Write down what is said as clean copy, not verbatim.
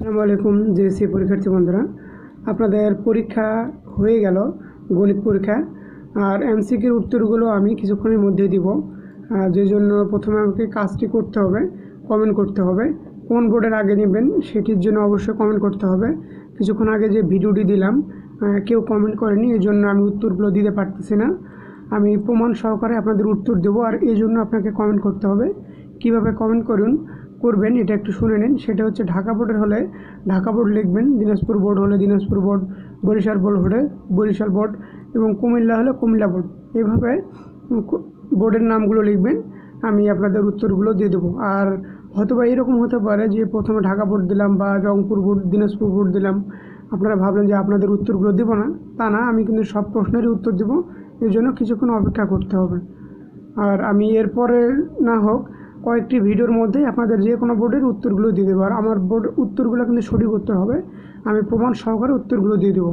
আসসালামু আলাইকুম জেএসসি পরীক্ষার্থী বন্ধুরা, আপনাদের পরীক্ষা হয়ে গেল গণিত পরীক্ষা। আর এমসিকিউর উত্তরগুলো আমি কিছুক্ষণের মধ্যেই দিব। যে জন্য প্রথমে আমাকে কাজটি করতে হবে, কমেন্ট করতে হবে। কোন বোর্ডের আগে নেবেন সেটির জন্য অবশ্যই কমেন্ট করতে হবে। কিছুক্ষণ আগে যে ভিডিওটি দিলাম কেউ কমেন্ট করেনি, এই জন্য আমি উত্তরগুলো দিতে পারতেছি না। আমি প্রমাণ সহকারে আপনাদের উত্তর দেবো, আর এই জন্য আপনাকে কমেন্ট করতে হবে। কিভাবে কমেন্ট করবেন এটা একটু শুনে নিন। সেটা হচ্ছে ঢাকা বোর্ডের হলে ঢাকা বোর্ড লিখবেন, দিনাজপুর বোর্ড হলে দিনাজপুর বোর্ড, বরিশাল বোর্ড হলে বরিশাল বোর্ড এবং কুমিল্লা হলে কুমিল্লা বোর্ড। এভাবে বোর্ডের নামগুলো লিখবেন, আমি আপনাদের উত্তরগুলো দিয়ে দেবো। আর হয়তো বা এরকম হতে পারে যে প্রথমে ঢাকা বোর্ড দিলাম বা রংপুর বোর্ড, দিনাজপুর বোর্ড দিলাম, আপনারা ভাবলেন যে আপনাদের উত্তরগুলো দেবো না, তা না, আমি কিন্তু সব প্রশ্নেরই উত্তর দেবো। এর জন্য কিছুক্ষণ অপেক্ষা করতে হবে। আর আমি এরপরে না হোক কয়েকটি ভিডিওর মধ্যে আপনাদের যে কোনো বোর্ডের উত্তরগুলো দিয়ে দেবো। আর আমার বোর্ড উত্তরগুলো কিন্তু সঠিক উত্তর হবে, আমি প্রমাণ সহকারে উত্তরগুলো দিয়ে দেবো।